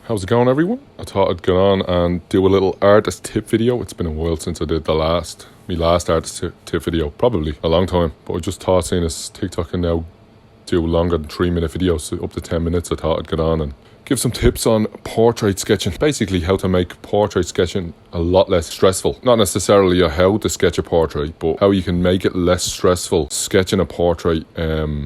How's it going, everyone? I thought I'd go on and do a little artist tip video. It's been a while since I did my last artist tip video, probably a long time. But I just thought, seeing as TikTok can now do longer than 3-minute videos, up to 10 minutes, I thought I'd get on and give some tips on portrait sketching. Basically, how to make portrait sketching a lot less stressful. Not necessarily how to sketch a portrait, but how you can make it less stressful sketching a portrait.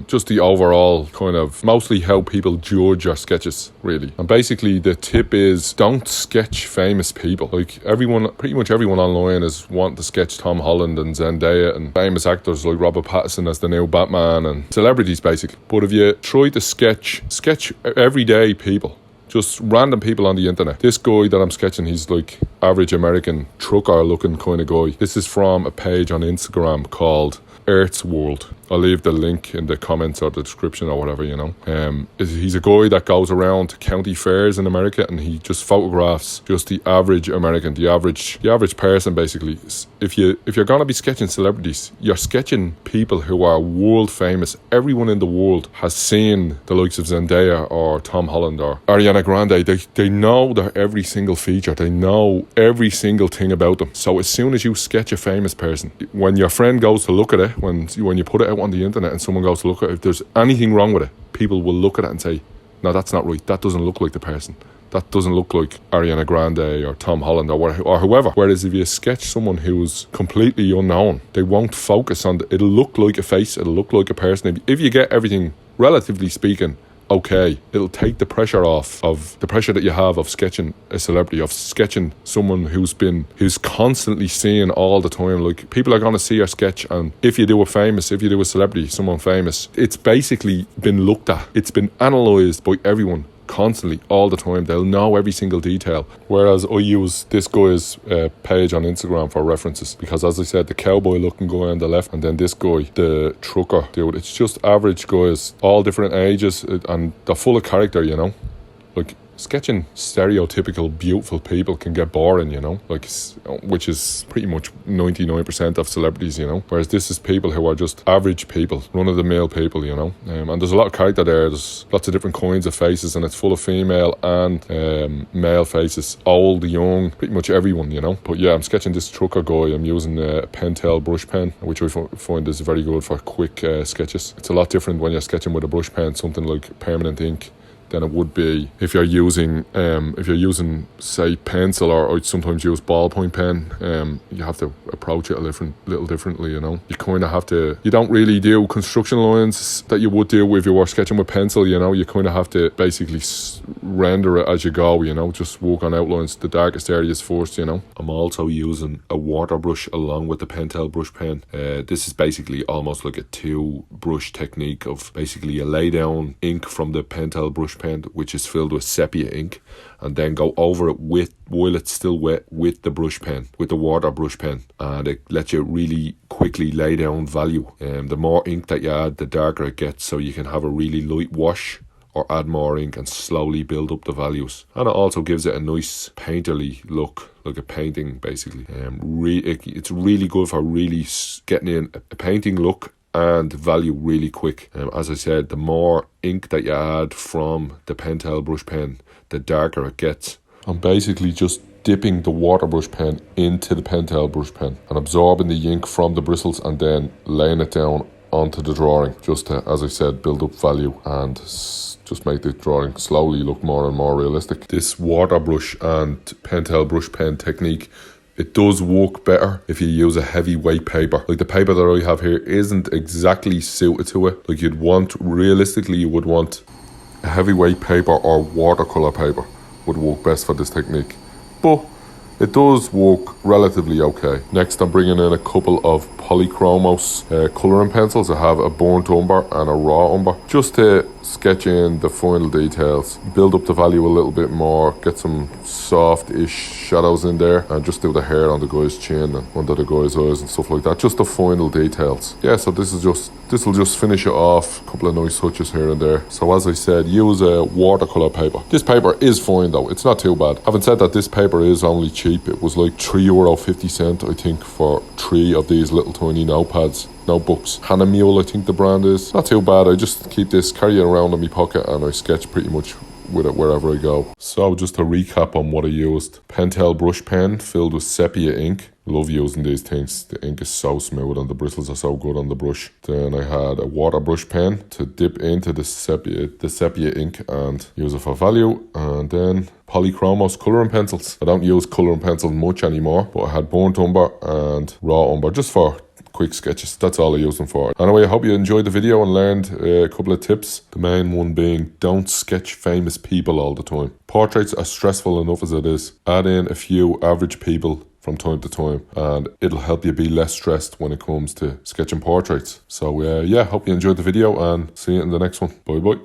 Just the overall kind of, mostly how people judge your sketches, really. And basically, the tip is don't sketch famous people. Like pretty much everyone online is wanting to sketch Tom Holland and Zendaya and famous actors like Robert Pattinson as the new Batman and celebrities, basically. But if you try to sketch everyday people, just random people on the internet. This guy that I'm sketching, he's like average American trucker looking kind of guy. This is from a page on Instagram called Earth's World. I'll leave the link in the comments or the description or whatever, you know. He's a guy that goes around to county fairs in America and he just photographs just the average American, the average person, basically. If you're gonna be sketching celebrities, you're sketching people who are world famous. Everyone in the world has seen the likes of Zendaya or Tom Holland or Ariana Grande. They know their every single feature. They know every single thing about them. So as soon as you sketch a famous person, when your friend goes to look at it, when you put it out on the internet and someone goes to look at it, if there's anything wrong with it, people will look at it and say, no, that's not right. That doesn't look like the person. That doesn't look like Ariana Grande or Tom Holland or whoever. Whereas if you sketch someone who's completely unknown, they won't focus on it'll look like a face, it'll look like a person. If you get everything, relatively speaking, okay, it'll take the pressure off of the pressure that you have of sketching a celebrity, of sketching someone who's constantly seen all the time. Like, people are going to see your sketch, and if you do a celebrity, someone famous, it's basically been looked at, it's been analysed by everyone constantly, all the time. They'll know every single detail. Whereas I use this guy's page on Instagram for references, because as I said, the cowboy looking guy on the left, and then this guy, the trucker dude, it's just average guys, all different ages, and they're full of character, you know. Like, sketching stereotypical beautiful people can get boring, you know, like, which is pretty much 99% of celebrities, you know. Whereas this is people who are just average people, run-of-the-mill people, you know. And there's a lot of character there. There's lots of different kinds of faces, and it's full of female and male faces, old, young, pretty much everyone, you know. But yeah, I'm sketching this trucker guy. I'm using a Pentel brush pen, which I find is very good for quick sketches. It's a lot different when you're sketching with a brush pen, something like permanent ink, than it would be if you're using say pencil, or I'd sometimes use ballpoint pen. You have to approach it a little differently, you know. You don't really do construction lines that you would do if you were sketching with pencil, you know. You kind of have to basically render it as you go, you know, just work on outlines, the darkest areas first, you know. I'm also using a water brush along with the Pentel brush pen. This is basically almost like a 2-brush technique of basically you lay down ink from the Pentel brush pen, which is filled with sepia ink, and then go over it while it's still wet with the brush pen, with the water brush pen, and it lets you really quickly lay down value. The more ink that you add, the darker it gets, so you can have a really light wash or add more ink and slowly build up the values. And it also gives it a nice painterly look, like a painting, basically. It's really good for really getting in a painting look and value really quick. As I said, the more ink that you add from the Pentel brush pen, the darker it gets. I'm basically just dipping the water brush pen into the Pentel brush pen and absorbing the ink from the bristles, and then laying it down onto the drawing, just to, as I said, build up value and just make the drawing slowly look more and more realistic. This water brush and Pentel brush pen technique, it does work better if you use a heavyweight paper. Like, the paper that I have here isn't exactly suited to it. Like, realistically you would want a heavyweight paper or watercolor paper would work best for this technique. But it does work relatively okay. Next, I'm bringing in a couple of Polychromos colouring pencils. I have a burnt umber and a raw umber, just to sketch in the final details, build up the value a little bit more, get some soft-ish shadows in there, and just do the hair on the guy's chin and under the guy's eyes and stuff like that, just the final details. Yeah, so this will just finish it off, a couple of nice touches here and there. So as I said, use a watercolour paper. This paper is fine though, it's not too bad. Having said that, this paper is only cheap. It was like €3.50 I think for 3 of these little tiny notebooks. Hahnemühle I think the brand is. Not too bad. I just keep this, carry it around in my pocket, and I sketch pretty much with it wherever I go. So just to recap on what I used. Pentel brush pen filled with sepia ink. Love using these things. The ink is so smooth and the bristles are so good on the brush. Then I had a water brush pen to dip into the sepia ink and use it for value. And then Polychromos colouring pencils. I don't use colouring pencils much anymore, but I had burnt umber and raw umber just for quick sketches. That's all I use them for. Anyway, I hope you enjoyed the video and learned a couple of tips. The main one being, don't sketch famous people all the time. Portraits are stressful enough as it is. Add in a few average people from time to time and it'll help you be less stressed when it comes to sketching portraits. So yeah, hope you enjoyed the video and see you in the next one. Bye bye.